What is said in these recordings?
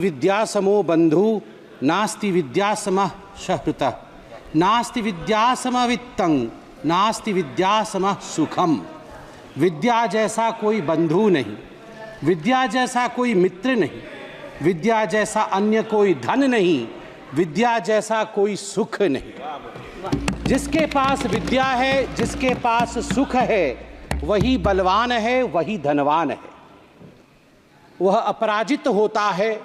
विद्या समो बंधु नास्ति विद्या समः सहृतः नास्ति विद्या समः वित्तं नास्ति विद्या समः सुखम। विद्या जैसा कोई बंधु नहीं, विद्या जैसा कोई मित्र नहीं, विद्या जैसा अन्य कोई धन नहीं, विद्या जैसा कोई सुख नहीं। जिसके पास विद्या है, जिसके पास सुख है, वही बलवान है, वही धनवान है। वह अपराजित होता है,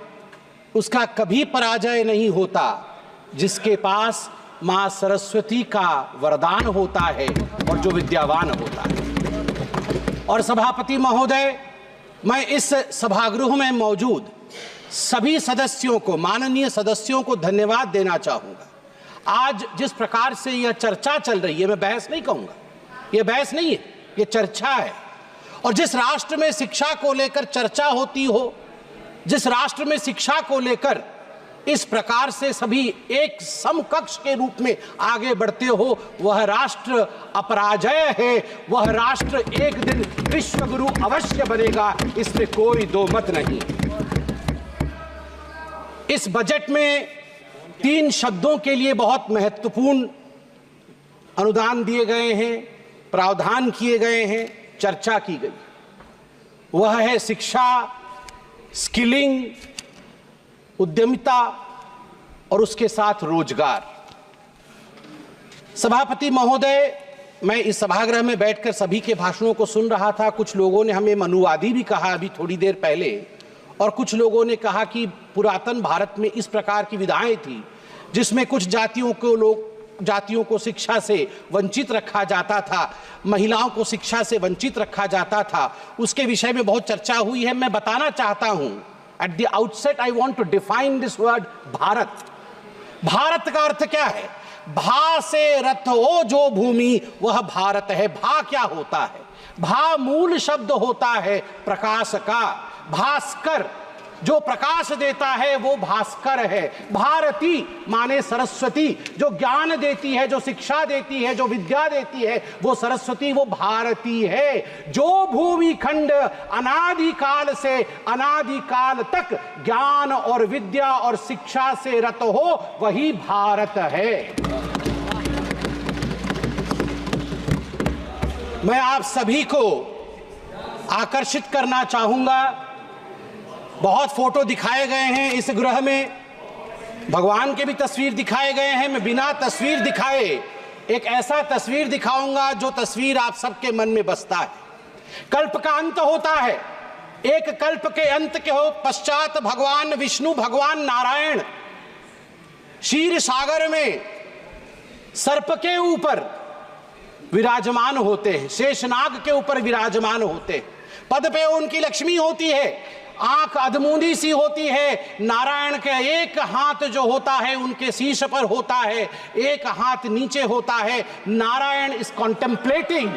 उसका कभी पराजय नहीं होता। जिसके पास माँ सरस्वती का वरदान होता है और जो विद्यावान होता है। और सभापति महोदय, मैं इस सभागृह में मौजूद सभी सदस्यों को, माननीय सदस्यों को धन्यवाद देना चाहूँगा। आज जिस प्रकार से यह चर्चा चल रही है, मैं बहस नहीं कहूँगा, यह बहस नहीं है, यह चर्चा है। और जिस राष्ट्र में शिक्षा को लेकर चर्चा होती हो, जिस राष्ट्र में शिक्षा को लेकर इस प्रकार से सभी एक समकक्ष के रूप में आगे बढ़ते हो, वह राष्ट्र अपराजय है। वह राष्ट्र एक दिन विश्वगुरु अवश्य बनेगा, इसमें कोई दो मत नहीं। इस बजट में 3 शब्दों के लिए बहुत महत्वपूर्ण अनुदान दिए गए हैं, प्रावधान किए गए हैं, चर्चा की गई। वह है शिक्षा, स्किलिंग, उद्यमिता और उसके साथ रोजगार। सभापति महोदय, मैं इस सभागृह में बैठकर सभी के भाषणों को सुन रहा था। कुछ लोगों ने हमें मनुवादी भी कहा अभी थोड़ी देर पहले, और कुछ लोगों ने कहा कि पुरातन भारत में इस प्रकार की विधाएं थी जिसमें कुछ जातियों को शिक्षा से वंचित रखा जाता था, महिलाओं को शिक्षा से वंचित रखा जाता था। उसके विषय में बहुत चर्चा हुई है। मैं बताना चाहता हूं, at the outset I want to define this word Bharat. Bharat का अर्थ क्या है? भा से रथ हो जो भूमि, वह भारत है। भा क्या होता है? भा मूल शब्द होता है प्रकाश का। भास्कर, जो प्रकाश देता है वो भास्कर है। भारती माने सरस्वती, जो ज्ञान देती है, जो शिक्षा देती है, जो विद्या देती है, वो सरस्वती, वो भारती है। जो भूमि खंड अनादिकाल से अनादिकाल तक ज्ञान और विद्या और शिक्षा से रत हो, वही भारत है। मैं आप सभी को आकर्षित करना चाहूंगा। बहुत फोटो दिखाए गए हैं इस गृह में, भगवान के भी तस्वीर दिखाए गए हैं। मैं बिना तस्वीर दिखाए एक ऐसा तस्वीर दिखाऊंगा जो तस्वीर आप सबके मन में बसता है। कल्प का अंत होता है, एक कल्प के अंत के हो पश्चात भगवान विष्णु, भगवान नारायण क्षीर सागर में सर्प के ऊपर विराजमान होते हैं, शेषनाग के ऊपर विराजमान होते हैं। पद पे उनकी लक्ष्मी होती है, आंख अधमूंदी सी होती है। नारायण के एक हाथ जो होता है उनके शीश पर होता है, एक हाथ नीचे होता है। नारायण इज कॉन्टेम्पलेटिंग,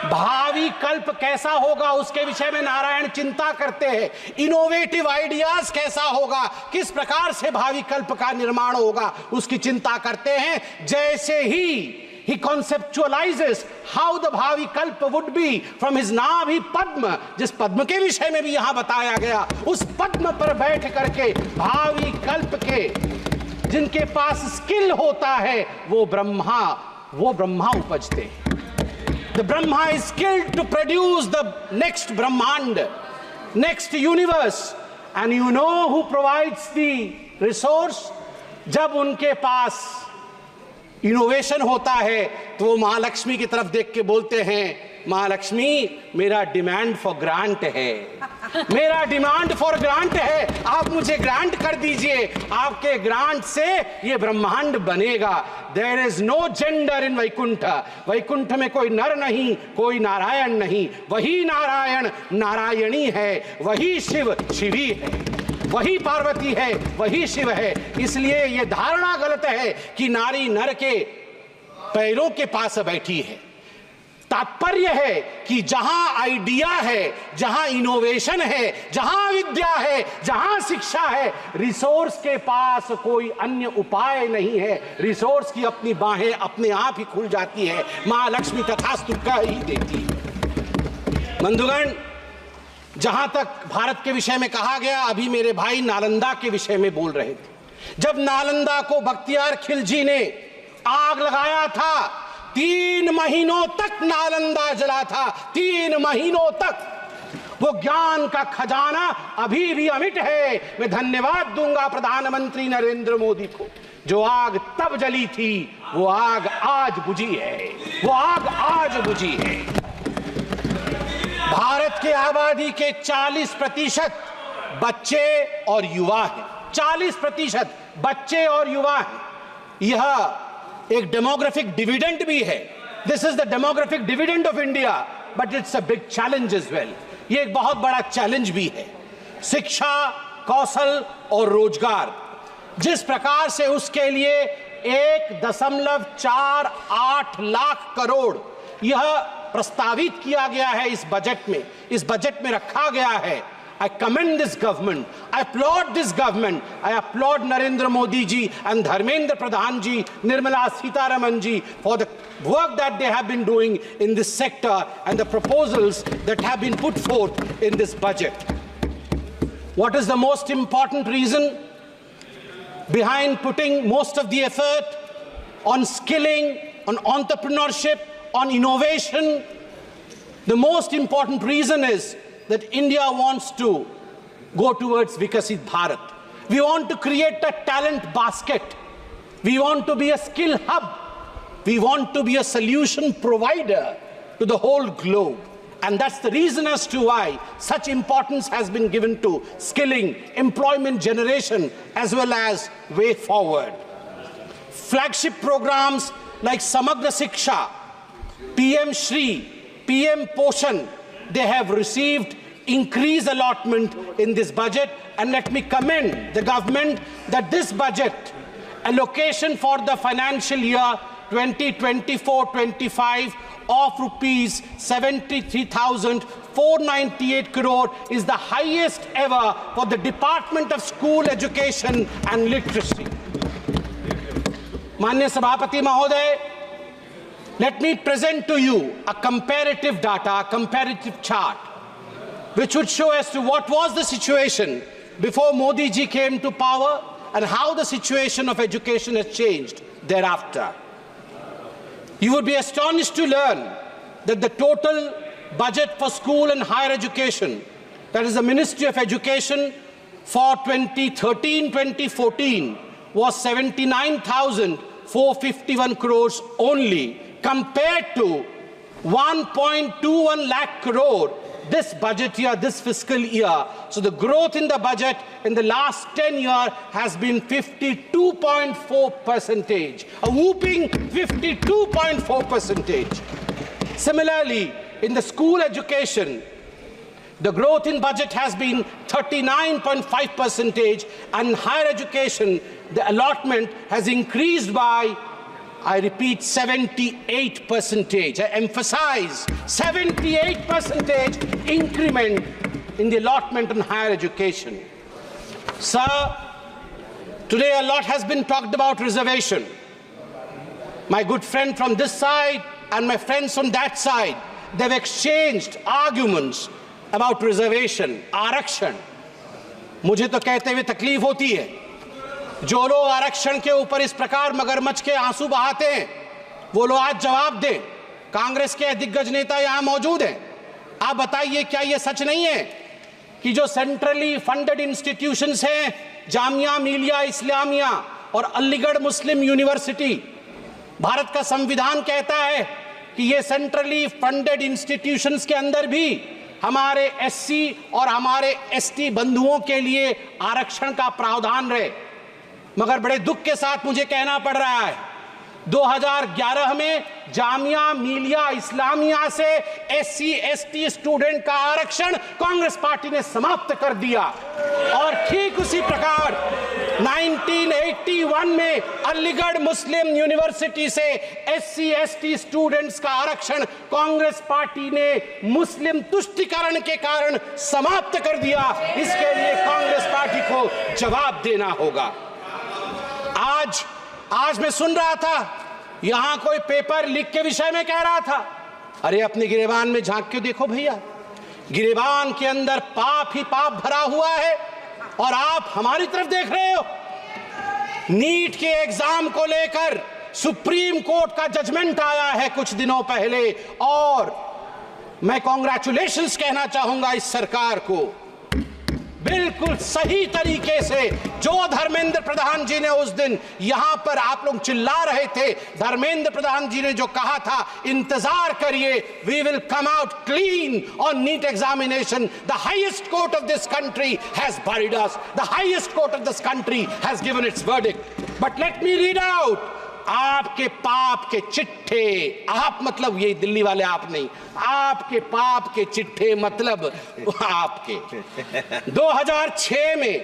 भावी कल्प कैसा होगा उसके विषय में नारायण चिंता करते हैं। इनोवेटिव आइडियाज कैसा होगा, किस प्रकार से भावी कल्प का निर्माण होगा, उसकी चिंता करते हैं। जैसे ही he conceptualizes how the भावी कल्प would be from his नाभि पद्म, जिस पद्म के विषय में भी यहां बताया गया, उस पद्म पर बैठ करके भावी कल्प के जिनके पास स्किल होता है वो ब्रह्मा उपजते हैं। The Brahma is skilled to produce the next ब्रह्मांड, next universe, and you know who provides the resource? जब उनके पास इनोवेशन होता है तो वो महालक्ष्मी की तरफ देख के बोलते हैं, महालक्ष्मी मेरा डिमांड फॉर ग्रांट है, मेरा डिमांड फॉर ग्रांट है, आप मुझे ग्रांट कर दीजिए, आपके ग्रांट से ये ब्रह्मांड बनेगा। There is no gender in Vaikuntha, Vaikuntha में कोई नर नहीं, कोई नारायण नहीं, वही नारायण नारायणी है, वही शिव शिवी है, वही पार्वती है, वही शिव है। इसलिए यह धारणा गलत है कि नारी नर के पैरों के पास बैठी है। तात्पर्य है कि जहां आइडिया है, जहां इनोवेशन है, जहां विद्या है, जहां शिक्षा है, रिसोर्स के पास कोई अन्य उपाय नहीं है। रिसोर्स की अपनी बाहें अपने आप ही खुल जाती है, मां लक्ष्मी तथास्तु कह ही देती है। बंधुगण, जहां तक भारत के विषय में कहा गया, अभी मेरे भाई नालंदा के विषय में बोल रहे थे। जब नालंदा को बख्तियार खिलजी ने आग लगाया था, 3 महीनों तक नालंदा जला था, 3 महीनों तक। वो ज्ञान का खजाना अभी भी अमिट है। मैं धन्यवाद दूंगा प्रधानमंत्री नरेंद्र मोदी को। जो आग तब जली थी, वो आग आज बुझी है, वो आग आज बुझी है। भारत की आबादी के 40% बच्चे और युवा हैं। 40% बच्चे और युवा हैं। यह एक डेमोग्राफिक डिविडेंड भी है। This is the demographic dividend of India, but it's a big challenge as well. ये एक बहुत बड़ा चैलेंज भी है। शिक्षा, कौशल और रोजगार, जिस प्रकार से उसके लिए 1.48 लाख करोड़ यह प्रस्तावित किया गया है इस बजट में रखा गया है। I commend this government. I applaud this government. I applaud Narendra Modi ji and Dharmendra Pradhan ji, Nirmala Sitharaman ji for the work that they have been doing in this sector and the proposals that have been put forth in this budget. What is the most important reason behind putting most of the effort on skilling, on entrepreneurship, on innovation? The most important reason is that India wants to go towards Vikasit Bharat. We want to create a talent basket. We want to be a skill hub. We want to be a solution provider to the whole globe. And that's the reason as to why such importance has been given to skilling, employment generation, as well as way forward. Flagship programs like Samagra Shiksha, PM Shri, PM Poshan, they have received increased allotment in this budget, and let me commend the government that this budget allocation for the financial year 2024-25 of rupees 73,498 crore is the highest ever for the Department of School Education and Literacy. Manya Sabhapati Mahoday, let me present to you a comparative data, a comparative chart, which would show as to what was the situation before Modi ji came to power and how the situation of education has changed thereafter. You would be astonished to learn that the total budget for school and higher education, that is the Ministry of Education, for 2013-2014 was 79,451 crores only, compared to 1.21 lakh crore this budget year, this fiscal year. So the growth in the budget in the last 10 years has been 52.4%, a whooping 52.4%. Similarly, in the school education, the growth in budget has been 39.5%, and higher education, the allotment has increased by, I repeat, 78%. I emphasize 78% increment in the allotment on higher education. Sir, today a lot has been talked about reservation. My good friend from this side and my friends on that side, they've exchanged arguments about reservation, आरक्षण. मुझे तो कहते हुए तकलीफ होती है, जो लोग आरक्षण के ऊपर इस प्रकार मगरमच्छ के आंसू बहाते हैं, वो लोग आज जवाब दें। कांग्रेस के दिग्गज नेता यहां मौजूद हैं, आप बताइए क्या ये सच नहीं है कि जो सेंट्रली फंडेड इंस्टीट्यूशंस हैं, जामिया मिलिया इस्लामिया और अलीगढ़ मुस्लिम यूनिवर्सिटी, भारत का संविधान कहता है कि ये सेंट्रली फंडेड इंस्टीट्यूशंस के अंदर भी हमारे एससी और हमारे एसटी बंधुओं के लिए आरक्षण का प्रावधान रहे। मगर बड़े दुख के साथ मुझे कहना पड़ रहा है, 2011 में जामिया मिलिया इस्लामिया से एससी एसटी स्टूडेंट का आरक्षण कांग्रेस पार्टी ने समाप्त कर दिया, और ठीक उसी प्रकार 1981 में अलीगढ़ मुस्लिम यूनिवर्सिटी से एससी एसटी स्टूडेंट्स का आरक्षण कांग्रेस पार्टी ने मुस्लिम तुष्टीकरण के कारण समाप्त कर दिया। इसके लिए कांग्रेस पार्टी को जवाब देना होगा। आज मैं सुन रहा था, यहां कोई पेपर लीक के विषय में कह रहा था, अरे अपने गिरेबान में झांक के देखो भैया, गिरेबान के अंदर पाप ही पाप भरा हुआ है और आप हमारी तरफ देख रहे हो। नीट के एग्जाम को लेकर सुप्रीम कोर्ट का जजमेंट आया है कुछ दिनों पहले और मैं कॉन्ग्रेचुलेशंस कहना चाहूंगा इस सरकार को। बिल्कुल सही तरीके से जो धर्मेंद्र प्रधान जी ने उस दिन यहां पर आप लोग चिल्ला रहे थे, धर्मेंद्र प्रधान जी ने जो कहा था इंतजार करिए, we will come out clean on NEET examination, the highest court of this country has buried us, the highest court of this country has given its verdict. But let me read out, आपके पाप के चिट्ठे, आप मतलब ये दिल्ली वाले आप नहीं, आपके पाप के चिट्ठे मतलब आपके 2006 में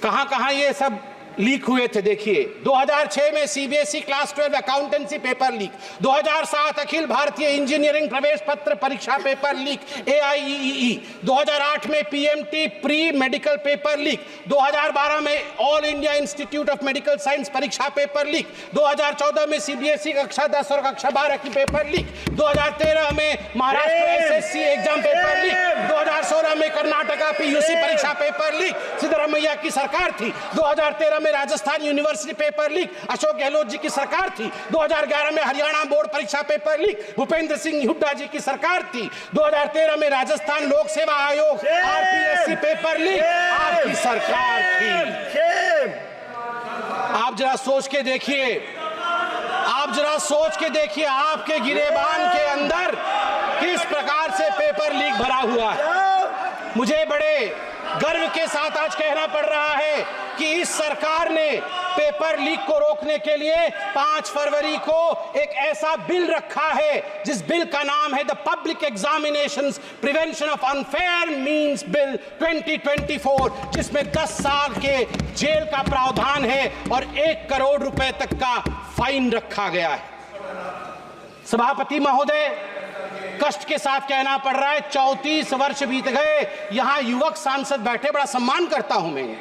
कहां ये सब लीक हुए थे। देखिए 2006 में CBSE class 12 accountancy paper leak, 2007 Akhil Bharatiya engineering प्रवेश पत्र परीक्षा पेपर लीक AIEEE, 2008 में PMT pre medical paper leak, 2012 में all India institute of medical science परीक्षा पेपर लीक, 2014 में सीबीएसई कक्षा 10 और कक्षा 12 की पेपर लीक, 2013 में Maharashtra SSC exam paper leak, 2016 में कर्नाटका पीयूसी परीक्षा पेपर लीक, सिद्धरामैया की सरकार थी, 2013 में Rajasthan university paper leak Ashok Gehlot ji की सरकार थी, 2011 में हरियाणा बोर्ड परीक्षा पेपर लीक भूपेंद्र सिंह हुड्डा जी की सरकार थी, 2013 में राजस्थान लोक सेवा आयोग RPSC पेपर लीक आपकी सरकार थी। आप जरा सोच के देखिए, आप जरा सोच के देखिए आपके गिरेबान के अंदर किस प्रकार से पेपर लीक भरा हुआ है। मुझे बड़े गर्व के साथ आज कहना पड़ रहा है कि इस सरकार ने पेपर लीक को रोकने के लिए 5 फरवरी को एक ऐसा बिल रखा है जिस बिल का नाम है the public examinations prevention of unfair means bill 2024, जिसमें 10 साल के जेल का प्रावधान है और 1 करोड़ रुपए तक का फाइन रखा गया है। सभापति महोदय, कष्ट के साथ कहना पड़ रहा है 34 वर्ष बीत गए, यहां युवक सांसद बैठे, बड़ा सम्मान करता हूं मैं,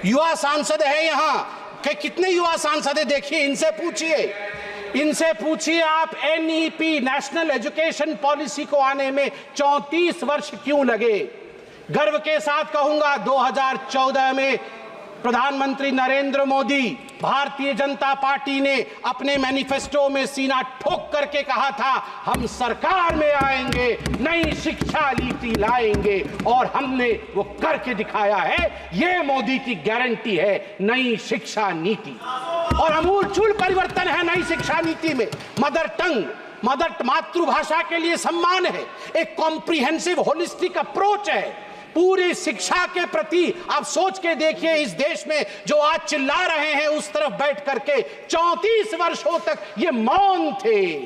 युवा सांसद है यहां कि कितने युवा सांसद है देखिए, इनसे पूछिए आप NEP नेशनल एजुकेशन पॉलिसी को आने में 34 वर्ष क्यों लगे। गर्व के साथ कहूंगा 2014 में प्रधानमंत्री नरेंद्र मोदी, भारतीय जनता पार्टी ने अपने मैनिफेस्टो में सीना ठोक करके कहा था हम सरकार में आएंगे, नई शिक्षा नीति लाएंगे और हमने वो करके दिखाया है। ये मोदी की गारंटी है नई शिक्षा नीति और अमूलचूल परिवर्तन है नई शिक्षा नीति में। मदर टंग, मातृभाषा के लिए सम्मान है, एक कॉम्प्रिहेंसिव होलिस्टिक अप्रोच है पूरी शिक्षा के प्रति। आप सोच के देखिए इस देश में जो आज चिल्ला रहे हैं उस तरफ बैठ करके 34 वर्षों तक ये मौन थे,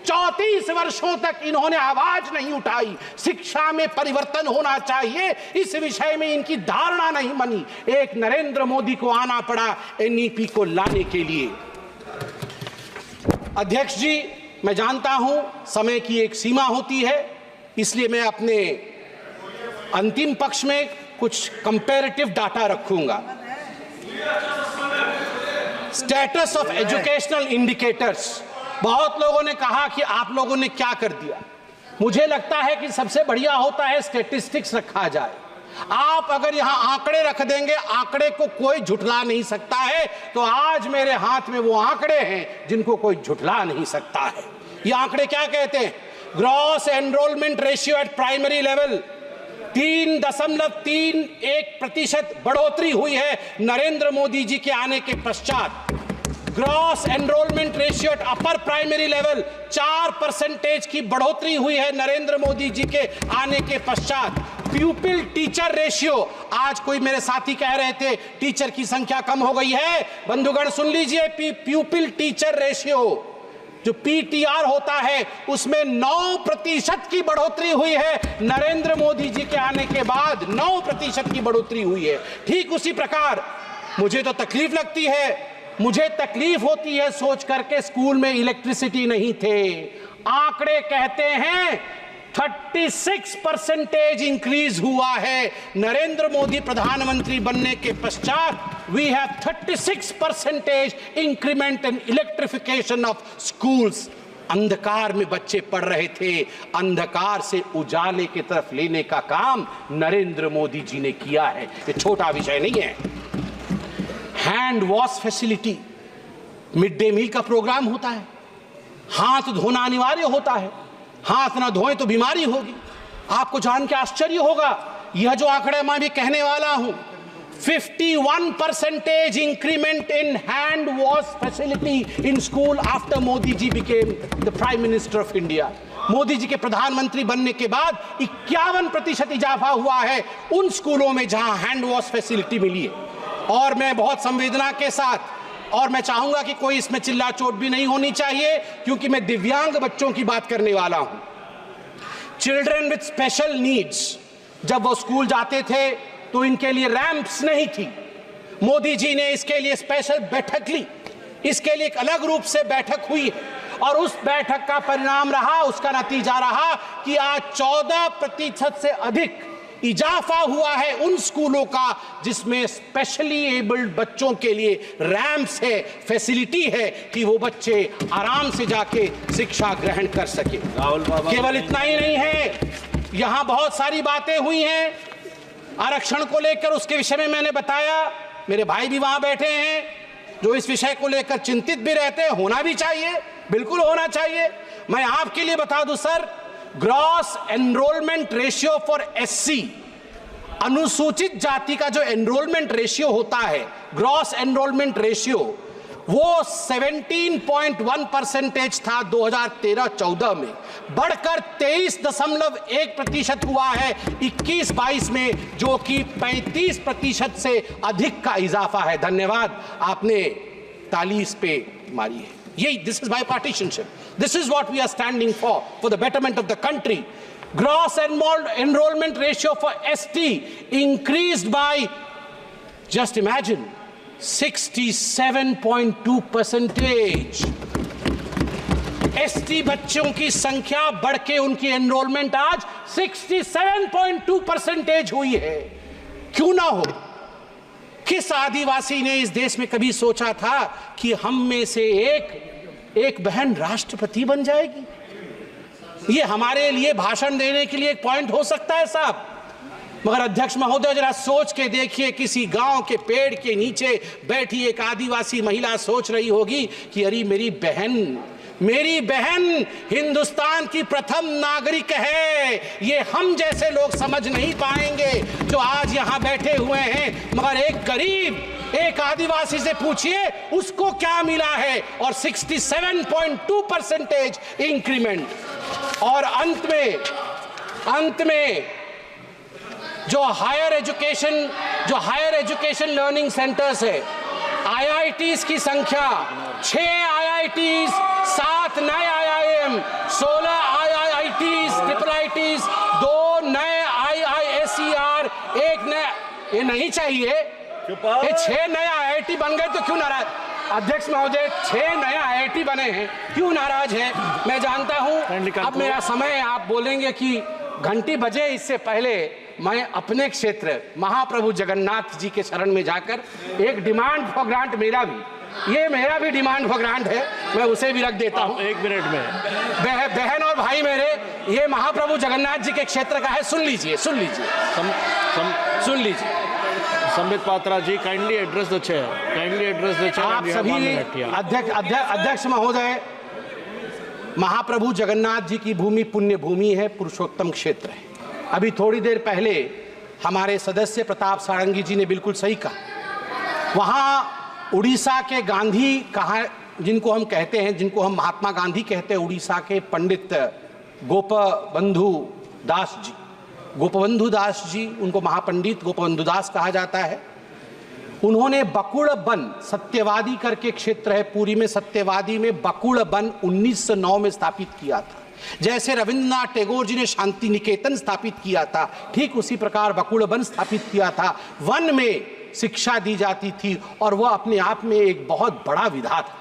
34 वर्षों तक इन्होंने आवाज नहीं उठाई। शिक्षा में परिवर्तन होना चाहिए इस विषय में इनकी धारणा नहीं बनी। एक नरेंद्र मोदी को आना पड़ा NEP को लाने के लिए। अध्यक्ष जी, मैं जानता हूं समय की एक सीमा होती है, इसलिए मैं अपने अंतिम पक्ष में कुछ कंपैरेटिव डाटा रखूंगा। स्टेटस ऑफ एजुकेशनल इंडिकेटर्स, बहुत लोगों ने कहा कि आप लोगों ने क्या कर दिया। मुझे लगता है कि सबसे बढ़िया होता है स्टैटिस्टिक्स रखा जाए। आप अगर यहां आंकड़े रख देंगे, आंकड़े को कोई झुठला नहीं सकता है, तो आज मेरे हाथ में वो आंकड़े हैं जिनको कोई झुठला नहीं सकता है। ये आंकड़े क्या कहते हैं? Gross enrolment ratio at primary level 3.31% बढ़ोतरी हुई है नरेंद्र मोदी जी के आने के पश्चात। Gross enrolment ratio at upper primary level 4% की बढ़ोतरी हुई है नरेंद्र मोदी जी के आने के पश्चात। प्यूपिल टीचर रेशियो, आज कोई मेरे साथी कह रहे थे टीचर की संख्या कम हो गई है, बंधुगण सुन लीजिए, प्यूपिल टीचर रेशियो जो PTR होता है उसमें 9% की बढ़ोतरी हुई है नरेंद्र मोदी जी के आने के बाद, 9% की बढ़ोतरी हुई है। ठीक उसी प्रकार मुझे तो तकलीफ लगती है, मुझे तकलीफ होती है सोच करके स्कूल में इलेक्ट्रिसिटी नहीं थे। आंकड़े कहते हैं 36% इंक्रीज हुआ है नरेंद्र मोदी प्रधानमंत्री बनने के पश्चात। We have 36% increment in electrification of schools. अंधकार में बच्चे पढ़ रहे थे। अंधकार से उजाले की तरफ लेने का काम नरेंद्र मोदी जी ने किया है। ये छोटा विषय नहीं है। Hand wash facility, mid day meal का प्रोग्राम होता है, हाथ धोना अनिवार्य होता है, हाथ ना धोएं तो बीमारी होगी। आपको जान के आश्चर्य होगा, यह जो आंकड़ा मैं भी कहने वाला हूं, 51% increment in hand wash facility in school after Modi ji became the Prime Minister of India. Modi ji के प्रधानमंत्री बनने के बाद 51% इजाफा हुआ है उन स्कूलों में जहां हैंड वॉश फैसिलिटी मिली है। और मैं बहुत संवेदना के साथ, और मैं चाहूंगा कि कोई इसमें चिल्ला चोट भी नहीं होनी चाहिए, क्योंकि मैं दिव्यांग बच्चों की बात करने वाला हूं। चिल्ड्रन विथ स्पेशल नीड्स, जब वो स्कूल जाते थे तो इनके लिए रैंप्स नहीं थी। मोदी जी ने इसके लिए स्पेशल बैठक ली, इसके लिए एक अलग रूप से बैठक हुई है, और उस बैठक का परिणाम रहा, उसका नतीजा रहा कि आज 14% से अधिक इजाफा हुआ है उन स्कूलों का जिसमें स्पेशली एबल्ड बच्चों के लिए रैंप्स है, फैसिलिटी है कि वो बच्चे आराम से जाके शिक्षा ग्रहण कर सके। केवल इतना ही नहीं है, यहां बहुत सारी बातें हुई हैं आरक्षण को लेकर, उसके विषय में मैंने बताया। मेरे भाई भी वहां बैठे हैं जो इस विषय को लेकर चिंतित भी रहते हैं। होना भी चाहिए, बिल्कुल होना चाहिए। मैं आपके लिए बता दूं sir, gross enrolment ratio for SC, अनुसूचित जाति का जो एनरोलमेंट रेशियो होता है, ग्रॉस एनरोलमेंट रेशियो, वो 17.1% था 2013-14 में, बढ़कर 23.1% हुआ है 21-22 में, जो कि 35% से अधिक का इजाफा है। धन्यवाद, आपने ताली इस पे मारी है। यही, this is bipartisanship, this is what we are standing for the betterment of the country. Gross enrollment ratio for ST increased by, just imagine, 67.2%। ST बच्चों की संख्या बढ़ के उनकी एनरोलमेंट आज 67.2% हुई है। क्यों ना हो? किस आदिवासी ने इस देश में कभी सोचा था कि हम में से एक बहन राष्ट्रपति बन जाएगी? ये हमारे लिए भाषण देने के लिए एक पॉइंट हो सकता है साहब, मगर अध्यक्ष महोदय जरा सोच के देखिए, किसी गांव के पेड़ के नीचे बैठी एक आदिवासी महिला सोच रही होगी कि अरे मेरी बहन हिंदुस्तान की प्रथम नागरिक है। ये हम जैसे लोग समझ नहीं पाएंगे जो आज यहां बैठे हुए हैं, मगर एक गरीब, एक आदिवासी से पूछिए उसको क्या मिला है, और 67.2% इंक्रीमेंट। और अंत में जो हायर एजुकेशन लर्निंग सेंटर्स है, IITs की संख्या 6 IITs, 7 नए IIM, 16 IITs, ट्रिपल IITs, 2 नए IISER, 1 नया, ये नहीं चाहिए। ये 6 नए IIT बन गए तो क्यों नाराज? अध्यक्ष महोदय, 6 नए IIT बने हैं, क्यों नाराज हैं? मैं जानता हूं अब मेरा समय, आप बोलेंगे कि घंटी बजे, इससे पहले मैं अपने क्षेत्र महाप्रभु जगन्नाथ जी के शरण में जाकर एक डिमांड फॉर ग्रांट, मेरा भी डिमांड फॉर ग्रांट है, मैं उसे भी रख देता हूं 1 मिनट में। बहन और भाई मेरे, ये महाप्रभु जगन्नाथ जी के क्षेत्र का है, सुन लीजिए। संबित पात्रा जी, काइंडली एड्रेस द चेयर। आप सभी अध्यक्ष महोदय, महाप्रभु जगन्नाथ जी की भूमि पुण्य भूमि है, पुरुषोत्तम क्षेत्र है। अभी थोड़ी देर पहले हमारे सदस्य प्रताप सारंगी जी ने बिल्कुल सही कहा, वहाँ उड़ीसा के गांधी कहा, जिनको हम कहते हैं, जिनको हम महात्मा गांधी कहते हैं, उड़ीसा के पंडित गोपबंधु दास जी, उनको महापंडित गोपबंधु दास कहा जाता है। उन्होंने बकुड़ वन, सत्यवादी करके क्षेत्र है पुरी में, सत्यवादी में बकुड़ वन 1909 में स्थापित किया था। जैसे रविंद्रनाथ टैगोर जी ने शांति निकेतन स्थापित किया था, ठीक उसी प्रकार बकुड़ वन स्थापित किया था। वन में शिक्षा दी जाती थी और वह अपने आप में एक बहुत बड़ा विधा था।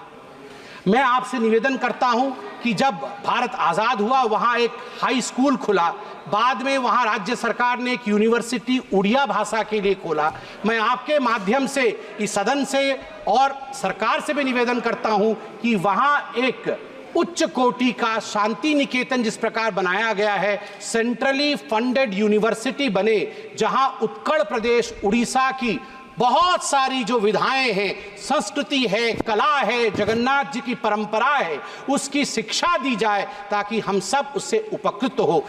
मैं आपसे निवेदन करता हूं कि जब भारत आज़ाद हुआ, वहां एक हाई स्कूल खुला, बाद में वहां राज्य सरकार ने एक यूनिवर्सिटी उड़िया भाषा के लिए खोला। मैं आपके माध्यम से इस सदन से और सरकार से भी निवेदन करता हूं कि वहां एक उच्च कोटि का शांति निकेतन जिस प्रकार बनाया गया है, सेंट्रली फंडेड यूनिवर्सिटी बने, जहां उत्कल प्रदेश उड़ीसा की बहुत सारी जो विधाएं हैं, संस्कृति है, कला है, जगन्नाथ जी की परंपरा है, उसकी शिक्षा दी जाए ताकि हम सब उससे उपकृत हो।